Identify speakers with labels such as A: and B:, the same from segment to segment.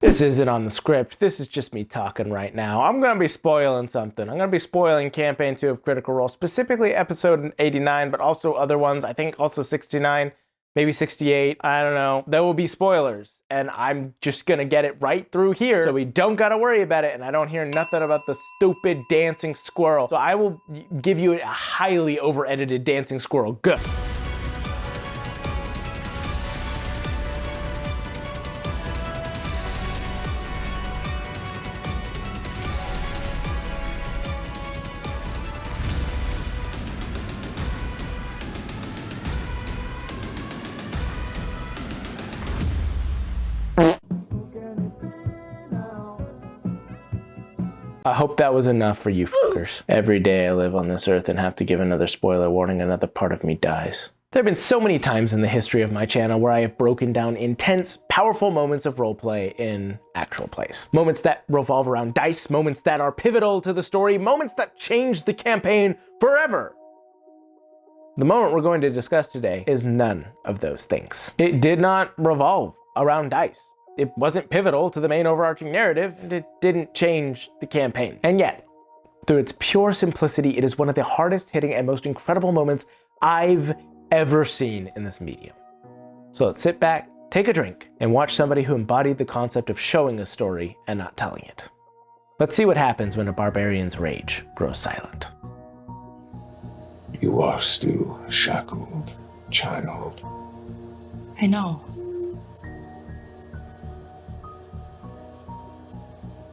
A: This isn't on the script. This is just me talking right now. I'm going to be spoiling something. I'm going to be spoiling Campaign 2 of Critical Role, specifically episode 89, but also other ones. I think also 69, maybe 68. I don't know. There will be spoilers, and I'm just going to get it right through here so we don't got to worry about it, and I don't hear nothing about the stupid dancing squirrel. So I will give you a highly over-edited dancing squirrel. Good. I hope that was enough for you fuckers. Every day I live on this earth and have to give another spoiler warning, another part of me dies. There have been so many times in the history of my channel where I have broken down intense, powerful moments of roleplay in actual plays. Moments that revolve around dice, moments that are pivotal to the story, moments that change the campaign forever. The moment we're going to discuss today is none of those things. It did not revolve around dice. It wasn't pivotal to the main overarching narrative, and it didn't change the campaign. And yet, through its pure simplicity, it is one of the hardest hitting and most incredible moments I've ever seen in this medium. So let's sit back, take a drink, and watch somebody who embodied the concept of showing a story and not telling it. Let's see what happens when a barbarian's rage grows silent.
B: You are still shackled, child.
C: I know.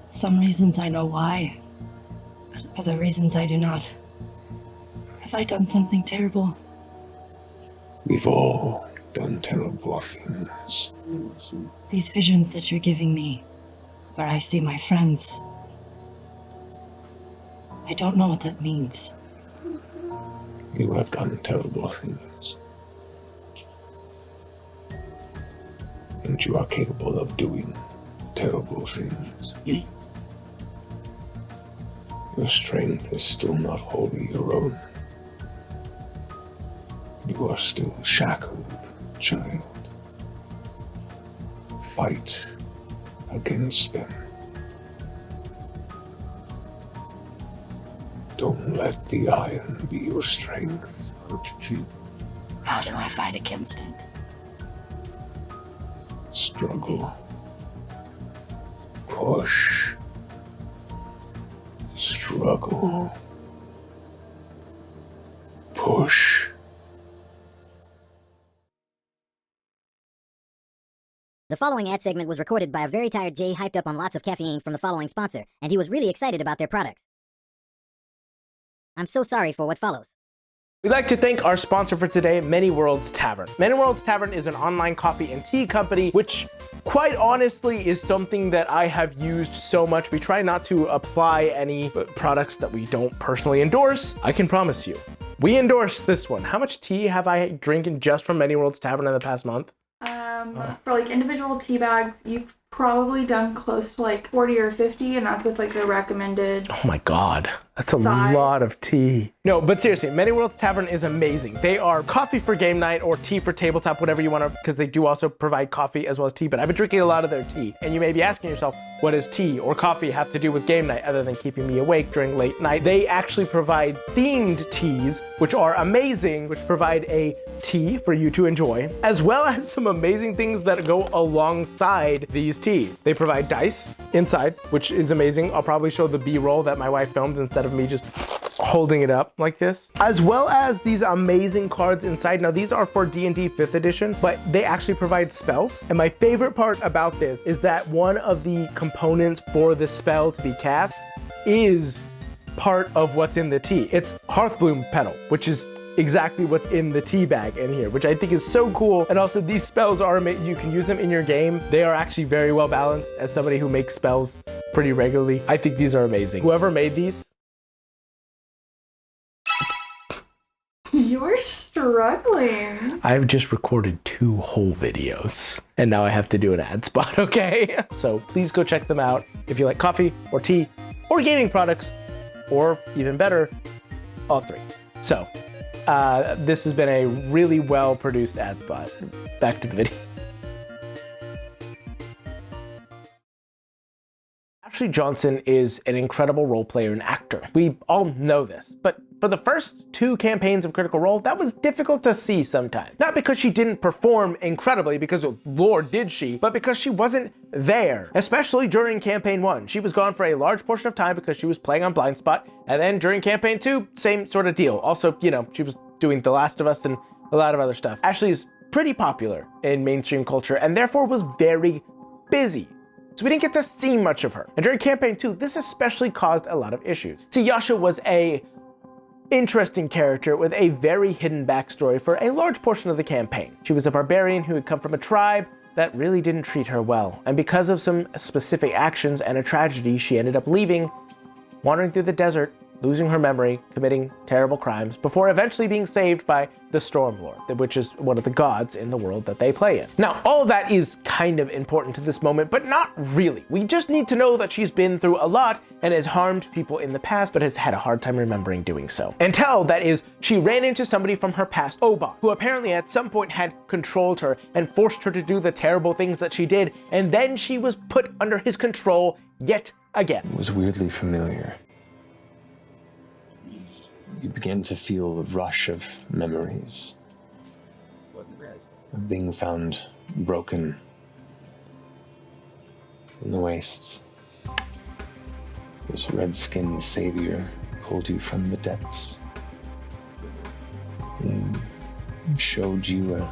C: Some reasons I know why, but other reasons I do not. Have I done something terrible?
B: We've all done terrible things.
C: These visions that you're giving me, where I see my friends, I don't know what that means.
B: You have done terrible things. And you are capable of doing terrible things. Your strength is still not wholly your own. You are still shackled, child. Fight against them. Don't let the iron be your strength.
C: How do I fight against it?
B: Struggle. Push. Struggle. Push.
D: The following ad segment was recorded by a very tired Jay hyped up on lots of caffeine from the following sponsor, and he was really excited about their products. I'm so sorry for what follows.
A: We'd like to thank our sponsor for today, Many Worlds Tavern. Many Worlds Tavern is an online coffee and tea company, which quite honestly is something that I have used so much. We try not to apply any products that we don't personally endorse. I can promise you, we endorse this one. How much tea have I drinking just from Many Worlds Tavern in the past month?
E: For like individual tea bags, you've probably done close to like 40 or 50, and that's with like the recommended.
A: Oh my God, that's a
E: size.
A: lot of tea. No, but seriously, Many Worlds Tavern is amazing. They are coffee for game night or tea for tabletop, whatever you want to, because they do also provide coffee as well as tea, but I've been drinking a lot of their tea. And you may be asking yourself, what does tea or coffee have to do with game night other than keeping me awake during late night? They actually provide themed teas, which are amazing, which provide a tea for you to enjoy, as well as some amazing things that go alongside these teas. They provide dice inside, which is amazing. I'll probably show the B-roll that my wife filmed instead of me just holding it up like this, as well as these amazing cards inside. Now these are for D&D 5th edition, but they actually provide spells. And my favorite part about this is that one of the components for the spell to be cast is part of what's in the tea. It's Hearthbloom Petal, which is exactly what's in the tea bag in here, which I think is so cool. And also these spells are, you can use them in your game. They are actually very well balanced. As somebody who makes spells pretty regularly, I think these are amazing. Whoever made these,
E: You're struggling.
A: I've just recorded 2 whole videos and now I have to do an ad spot, okay? So please go check them out if you like coffee or tea or gaming products, or even better, all 3. So this has been a really well produced ad spot. Back to the video. Ashley Johnson is an incredible role player and actor. We all know this, but for the first 2 campaigns of Critical Role, that was difficult to see sometimes. Not because she didn't perform incredibly, because Lord did she, but because she wasn't there, especially during campaign 1. She was gone for a large portion of time because she was playing on Blind Spot, and then during campaign 2, same sort of deal. Also, you know, she was doing The Last of Us and a lot of other stuff. Ashley is pretty popular in mainstream culture and therefore was very busy. So we didn't get to see much of her. And during campaign 2, this especially caused a lot of issues. See, Yasha was a interesting character with a very hidden backstory for a large portion of the campaign. She was a barbarian who had come from a tribe that really didn't treat her well. And because of some specific actions and a tragedy, she ended up leaving, wandering through the desert, losing her memory, committing terrible crimes, before eventually being saved by the Stormlord, which is one of the gods in the world that they play in. Now, all of that is kind of important to this moment, but not really. We just need to know that she's been through a lot and has harmed people in the past, but has had a hard time remembering doing so. Until, that is, she ran into somebody from her past, Oba, who apparently at some point had controlled her and forced her to do the terrible things that she did, and then she was put under his control yet again.
B: It was weirdly familiar. You began to feel the rush of memories of being found broken in the wastes. This red-skinned savior pulled you from the depths and showed you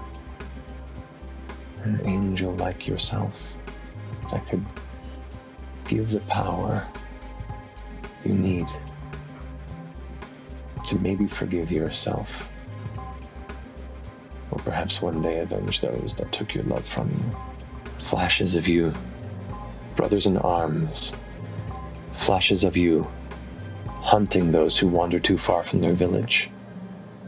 B: an angel like yourself that could give the power you need to maybe forgive yourself, or perhaps one day avenge those that took your love from you. Flashes of you, brothers in arms, flashes of you hunting those who wander too far from their village,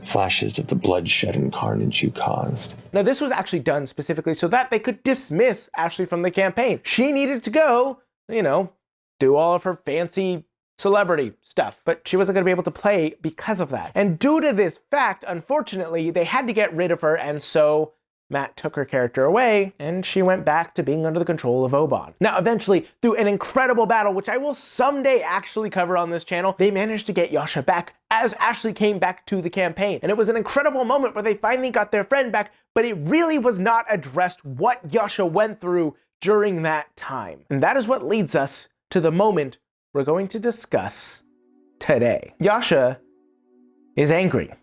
B: flashes of the bloodshed and carnage you caused.
A: Now, this was actually done specifically so that they could dismiss Ashley from the campaign. She needed to go, you know, do all of her fancy celebrity stuff, but she wasn't going to be able to play because of that. And due to this fact, unfortunately, they had to get rid of her, and so Matt took her character away, and she went back to being under the control of Oban. Now, eventually, through an incredible battle, which I will someday actually cover on this channel, they managed to get Yasha back as Ashley came back to the campaign. And it was an incredible moment where they finally got their friend back, but it really was not addressed what Yasha went through during that time. And that is what leads us to the moment we're going to discuss today. Yasha is angry,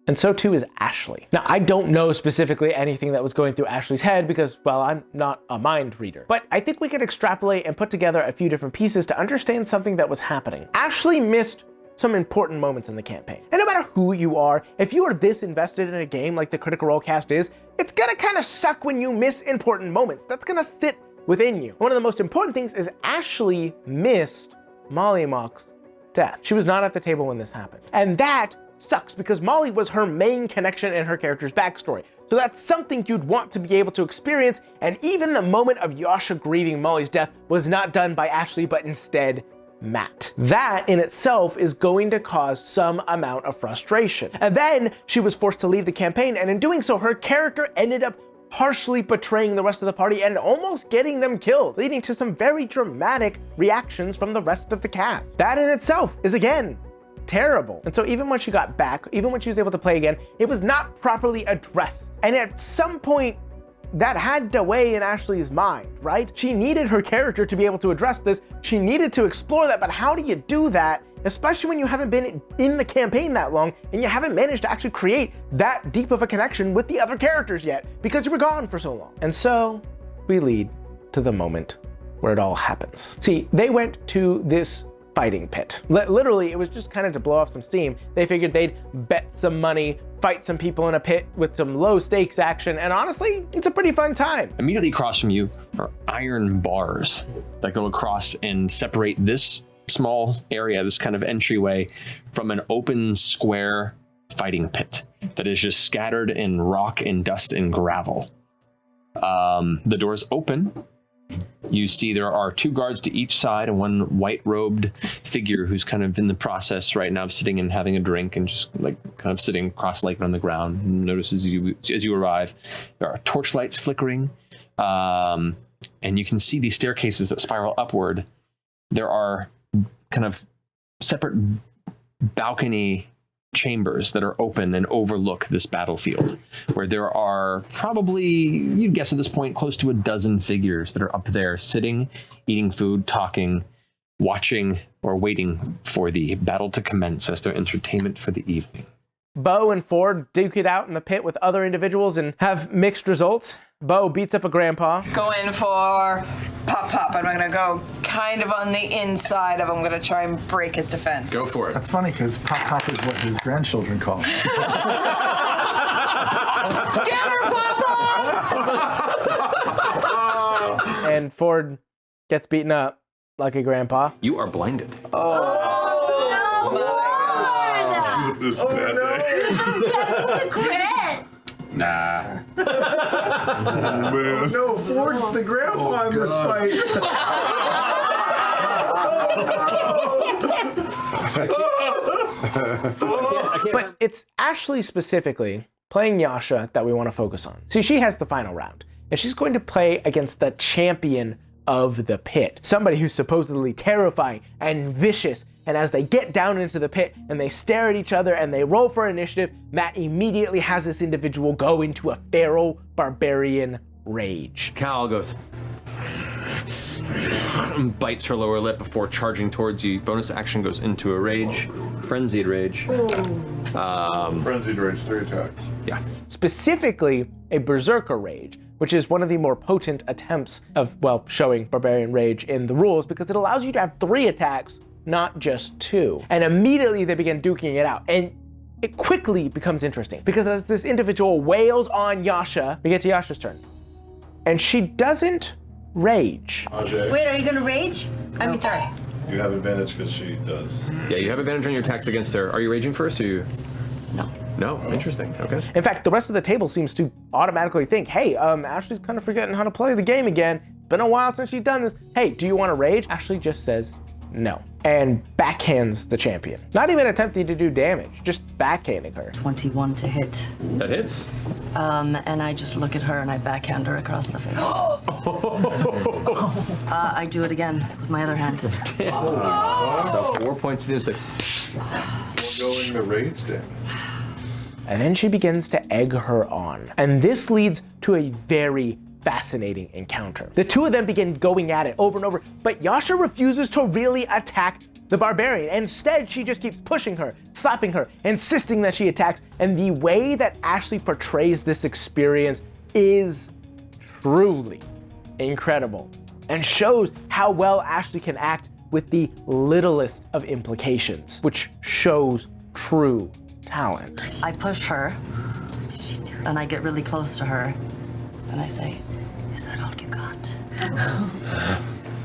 A: and so too is Ashley. Now, I don't know specifically anything that was going through Ashley's head because, well, I'm not a mind reader, but I think we can extrapolate and put together a few different pieces to understand something that was happening. Ashley missed some important moments in the campaign. And no matter who you are, if you are this invested in a game like the Critical Role cast is, it's gonna kind of suck when you miss important moments. That's gonna sit within you. One of the most important things is Ashley missed Molly Mock's death. She was not at the table when this happened. And that sucks because Molly was her main connection in her character's backstory. So that's something you'd want to be able to experience, and even the moment of Yasha grieving Molly's death was not done by Ashley, but instead Matt. That in itself is going to cause some amount of frustration. And then she was forced to leave the campaign, and in doing so, her character ended up harshly betraying the rest of the party and almost getting them killed, leading to some very dramatic reactions from the rest of the cast. That in itself is, again, terrible. And so even when she got back, even when she was able to play again, it was not properly addressed. And at some point, that had to weigh in Ashley's mind, right? She needed her character to be able to address this. She needed to explore that, but how do you do that, especially when you haven't been in the campaign that long and you haven't managed to actually create that deep of a connection with the other characters yet because you were gone for so long? And so we lead to the moment where it all happens. See, they went to this fighting pit. Literally, it was just kind of to blow off some steam. They figured they'd bet some money, fight some people in a pit with some low stakes action, and honestly, it's a pretty fun time.
F: Immediately across from you are iron bars that go across and separate this small area, this kind of entryway, from an open square fighting pit that is just scattered in rock and dust and gravel. The doors open. You see there are 2 guards to each side and one white-robed figure who's kind of in the process right now of sitting and having a drink and just like kind of sitting cross-legged on the ground. And notices as you arrive, there are torchlights flickering, and you can see these staircases that spiral upward there are kind of separate balcony chambers that are open and overlook this battlefield, where there are probably, you'd guess at this point, close to a dozen figures that are up there sitting, eating food, talking, watching, or waiting for the battle to commence as their entertainment for the evening.
A: Bo and Ford duke it out in the pit with other individuals and have mixed results. Bo beats up a grandpa.
G: Going for Pop. I'm gonna go kind of on the inside of him. I'm gonna try and break his defense.
F: Go for it.
H: That's funny because Pop is what his grandchildren call him.
G: Get her, Papa!
A: And Ford gets beaten up like a grandpa.
F: You are blinded.
I: This bad day.
J: That's a crit.
F: Nah.
I: Oh, man.
H: No, Ford's the grandpa in this fight.
A: But it's Ashley specifically playing Yasha that we want to focus on. See, she has the final round, and she's going to play against the champion of the pit. Somebody who's supposedly terrifying and vicious, and as they get down into the pit and they stare at each other and they roll for initiative, Matt immediately has this individual go into a feral barbarian rage.
F: Cal goes, bites her lower lip before charging towards you. Bonus action goes into a rage, frenzied rage.
I: Frenzied rage, 3 attacks.
F: Yeah.
A: Specifically, a berserker rage, which is one of the more potent attempts of, well, showing barbarian rage in the rules because it allows you to have 3 attacks, not just 2. And immediately they begin duking it out. And it quickly becomes interesting because as this individual wails on Yasha, we get to Yasha's turn. And she doesn't rage.
I: Ajay,
J: Wait, are you gonna rage? I mean, sorry.
I: you have advantage because she does.
F: Yeah, you have advantage on your attacks against her. Are you raging first or you?
C: No.
F: No? Interesting. Okay.
A: In fact, the rest of the table seems to automatically think, hey, Ashley's kind of forgetting how to play the game again. Been a while since she's done this. Hey, do you want to rage? Ashley just says no and backhands the champion. Not even attempting to do damage, just backhanding her.
C: 21 to hit.
F: That hits.
C: And I just look at her and I backhand her across the face. I do it again with my other hand.
F: So 4 points of damage.
I: Foregoing the rage damage.
A: And then she begins to egg her on. And this leads to a very fascinating encounter. The two of them begin going at it over and over, but Yasha refuses to really attack the barbarian. Instead, she just keeps pushing her, slapping her, insisting that she attacks. And the way that Ashley portrays this experience is truly incredible and shows how well Ashley can act with the littlest of implications, which shows true talent.
C: I push her and I get really close to her and I say, is that all you got?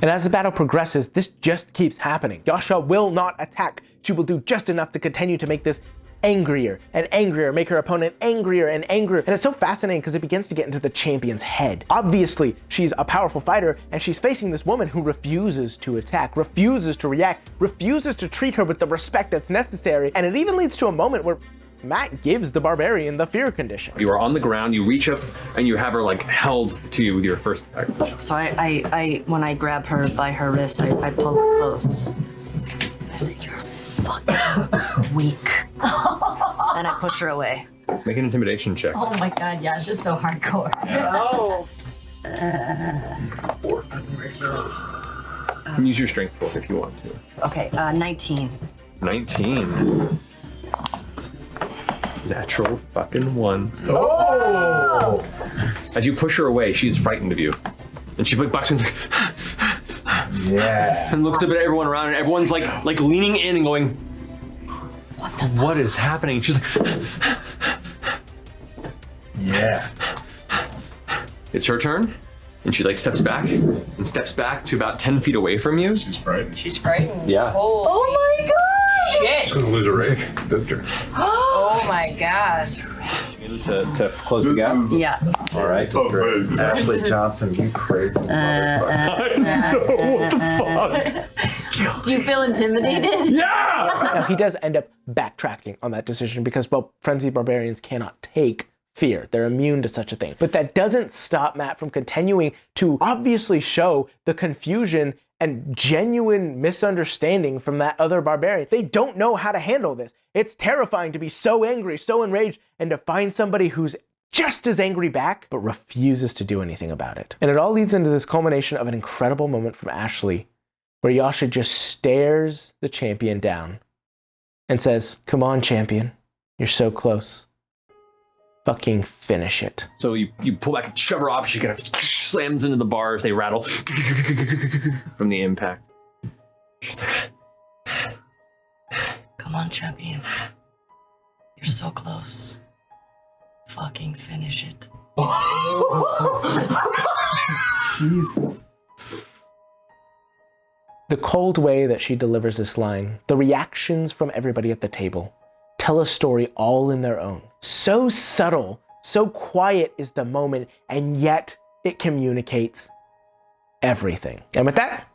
A: And as the battle progresses, this just keeps happening. Yasha will not attack. She will do just enough to continue to make this angrier and angrier, make her opponent angrier and angrier. And it's so fascinating because it begins to get into the champion's head. Obviously, she's a powerful fighter and she's facing this woman who refuses to attack, refuses to react, refuses to treat her with the respect that's necessary. And it even leads to a moment where Matt gives the barbarian the fear condition.
F: You are on the ground, you reach up, and you have her like held to you with your first attack.
C: So I when I grab her by her wrist, I pull her close. I say, you're fucking weak. And I push her away.
F: Make an intimidation check.
J: Oh my god, yeah, it's just so hardcore.
G: Oh.
F: You can use your strength roll if you want to.
C: Okay, 19.
F: 19. Natural fucking 1.
J: Oh!
F: As you push her away, she's frightened of you. And she like backs and like,
H: Yeah.
F: and looks up at everyone around, and everyone's like leaning in and going, what is happening? She's like,
H: Yeah.
F: it's her turn. And she like steps back to about 10 feet away from you.
I: She's frightened.
G: She's frightened.
F: Yeah.
J: Oh my god!
G: Shit.
I: She's gonna lose her rage.
H: Spooked her.
G: Oh my god.
F: To close the gap.
C: Yeah.
F: All right.
I: So crazy.
H: Ashley Johnson, you crazy motherfucker.
J: Do you feel intimidated?
A: Now, he does end up backtracking on that decision because, well, frenzied barbarians cannot take fear. They're immune to such a thing. But that doesn't stop Matt from continuing to obviously show the confusion and genuine misunderstanding from that other barbarian. They don't know how to handle this. It's terrifying to be so angry, so enraged, and to find somebody who's just as angry back, but refuses to do anything about it. And it all leads into this culmination of an incredible moment from Ashley, where Yasha just stares the champion down and says, "Come on, champion. You're so close. Fucking finish it."
F: So you pull back and shove her off. She kind of slams into the bars. They rattle from the impact. She's like,
C: Come on, champion. You're so close. Fucking finish it.
H: Jesus.
A: The cold way that she delivers this line, the reactions from everybody at the table, tell a story all in their own. So subtle, so quiet is the moment, and yet it communicates everything. And with that,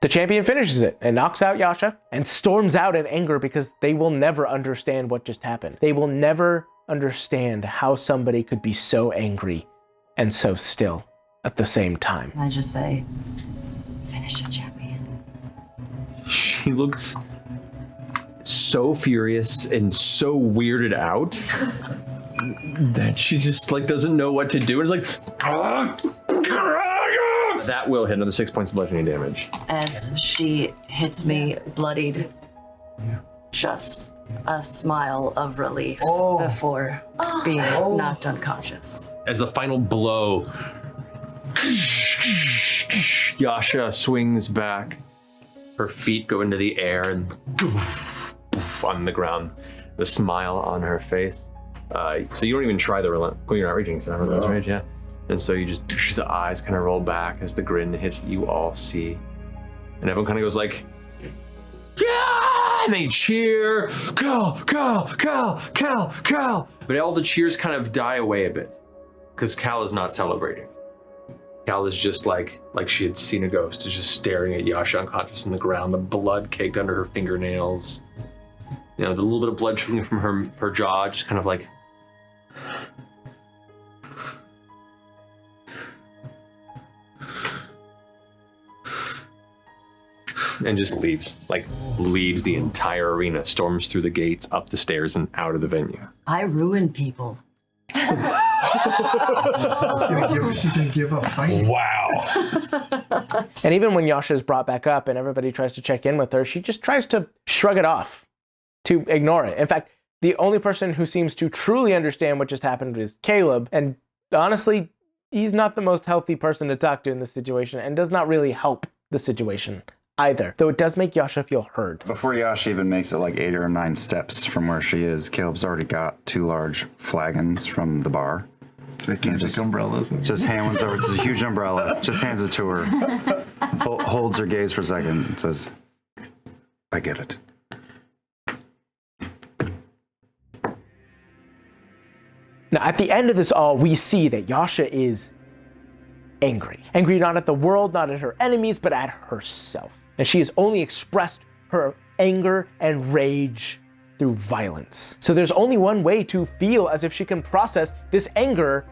A: the champion finishes it and knocks out Yasha and storms out in anger because they will never understand what just happened. They will never understand how somebody could be so angry and so still at the same time.
C: I just say, finish it, champion.
F: she looks so furious and so weirded out that she just like doesn't know what to do. It's like that will hit another 6 points of bludgeoning damage.
C: As she hits me bloodied, just a smile of relief before being knocked unconscious.
F: As the final blow, Yasha swings back. Her feet go into the air and on the ground. The smile on her face. So you don't even try the relent. Well, you're not raging, so that's rage, yeah. And so you just, the eyes kind of roll back as the grin hits that you all see. And everyone kind of goes like, yeah! And they cheer, Cal, Cal, Cal, Cal, Cal. But all the cheers kind of die away a bit because Cal is not celebrating. Cal is just like she had seen a ghost, is just staring at Yasha unconscious on the ground, the blood caked under her fingernails. You know, the little bit of blood trickling from her jaw, just kind of like, and just leaves the entire arena, storms through the gates, up the stairs, and out of the venue.
C: I ruin people.
H: She's gonna give up fighting.
F: Wow.
A: And even when Yasha is brought back up and everybody tries to check in with her, she just tries to shrug it off, to ignore it. In fact, the only person who seems to truly understand what just happened is Caleb. And honestly, he's not the most healthy person to talk to in this situation and does not really help the situation either, though it does make Yasha feel heard.
K: Before Yasha even makes it like 8 or 9 steps from where she is, Caleb's already got 2 large flagons from the bar.
H: Gigantic umbrellas.
K: Just hands over. It's a huge umbrella. Just hands it to her. Holds her gaze for a second and says, I get it.
A: Now, at the end of this all, we see that Yasha is angry. Angry not at the world, not at her enemies, but at herself. And she has only expressed her anger and rage through violence. So there's only one way to feel as if she can process this anger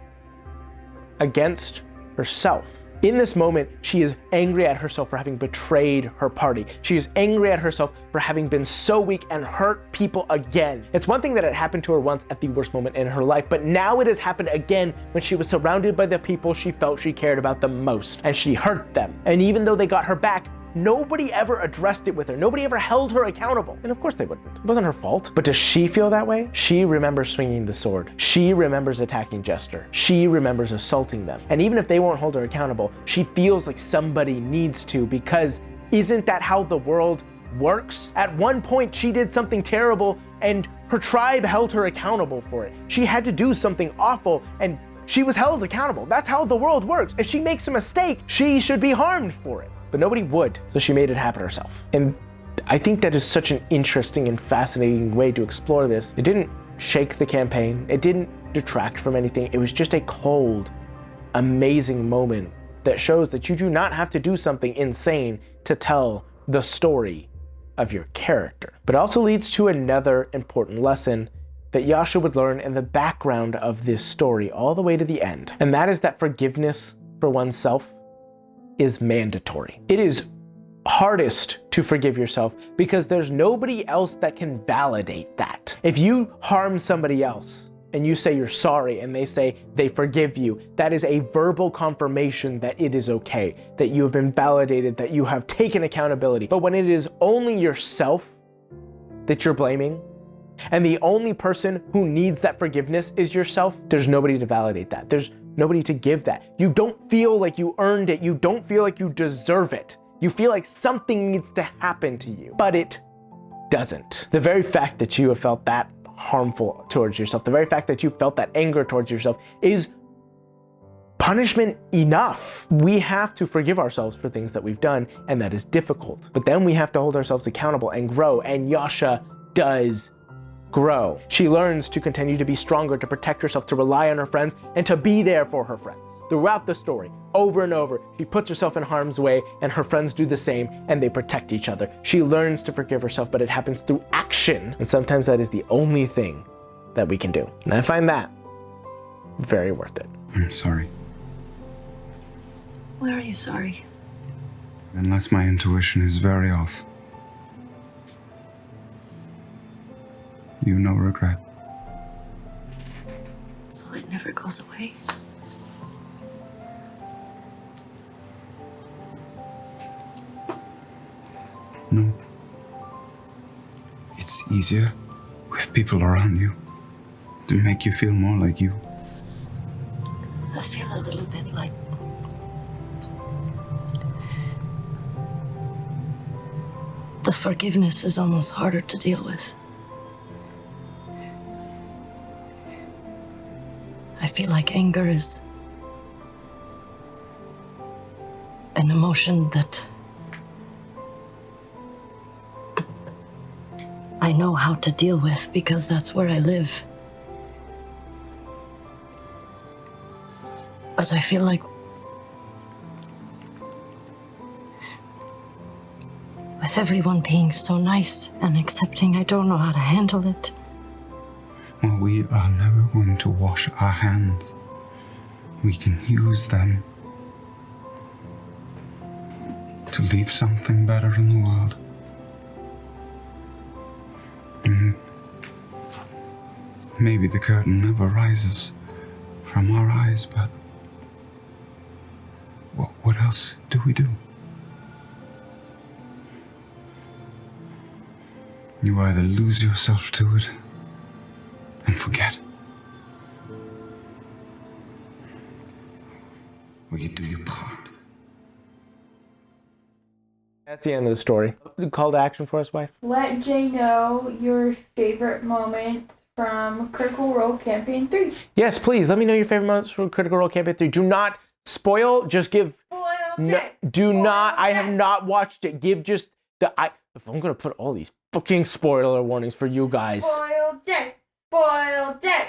A: against herself. In this moment, she is angry at herself for having betrayed her party. She is angry at herself for having been so weak and hurt people again. It's one thing that it happened to her once at the worst moment in her life, but now it has happened again when she was surrounded by the people she felt she cared about the most, and she hurt them. And even though they got her back, nobody ever addressed it with her. Nobody ever held her accountable. And of course they wouldn't. It wasn't her fault. But does she feel that way? She remembers swinging the sword. She remembers attacking Jester. She remembers assaulting them. And even if they won't hold her accountable, she feels like somebody needs to, because isn't that how the world works? At one point, she did something terrible and her tribe held her accountable for it. She had to do something awful and she was held accountable. That's how the world works. If she makes a mistake, she should be harmed for it. But nobody would, so she made it happen herself. And I think that is such an interesting and fascinating way to explore this. It didn't shake the campaign. It didn't detract from anything. It was just a cold, amazing moment that shows that you do not have to do something insane to tell the story of your character. But it also leads to another important lesson that Yasha would learn in the background of this story all the way to the end. And that is that forgiveness for oneself is mandatory. It is hardest to forgive yourself because there's nobody else that can validate that. If you harm somebody else and you say you're sorry and they say they forgive you, that is a verbal confirmation that it is okay, that you have been validated, that you have taken accountability. But when it is only yourself that you're blaming, and the only person who needs that forgiveness is yourself, there's nobody to validate that. There's nobody to give that. You don't feel like you earned it. You don't feel like you deserve it. You feel like something needs to happen to you, but it doesn't. The very fact that you have felt that harmful towards yourself, the very fact that you felt that anger towards yourself is punishment enough. We have to forgive ourselves for things that we've done, and that is difficult. But then we have to hold ourselves accountable and grow, and Yasha does grow. She learns to continue to be stronger, to protect herself, to rely on her friends, and to be there for her friends. Throughout the story, over and over, she puts herself in harm's way and her friends do the same and they protect each other. She learns to forgive herself, but it happens through action. And sometimes that is the only thing that we can do. And I find that very worth it.
K: I'm sorry.
C: Where are you sorry?
K: Unless my intuition is very off. You know regret.
C: So it never goes away?
K: No. It's easier with people around you to make you feel more like you.
C: I feel a little bit like the forgiveness is almost harder to deal with. I feel like anger is an emotion that I know how to deal with because that's where I live. But I feel like with everyone being so nice and accepting, I don't know how to handle it.
K: Well, we are never going to wash our hands. We can use them to leave something better in the world. Maybe the curtain never rises from our eyes, but what else do we do? You either lose yourself to it and forget, or you do your part.
A: That's the end of the story. Call to action for us, wife.
E: Let Jay know your favorite moments from Critical Role Campaign 3.
A: Yes, please. Let me know your favorite moments from Critical Role Campaign 3. Do not spoil. Just give. I have not watched it. Give just the. If I'm gonna put all these fucking spoiler warnings for you guys.
E: Spoil Jay. Spoil Jay.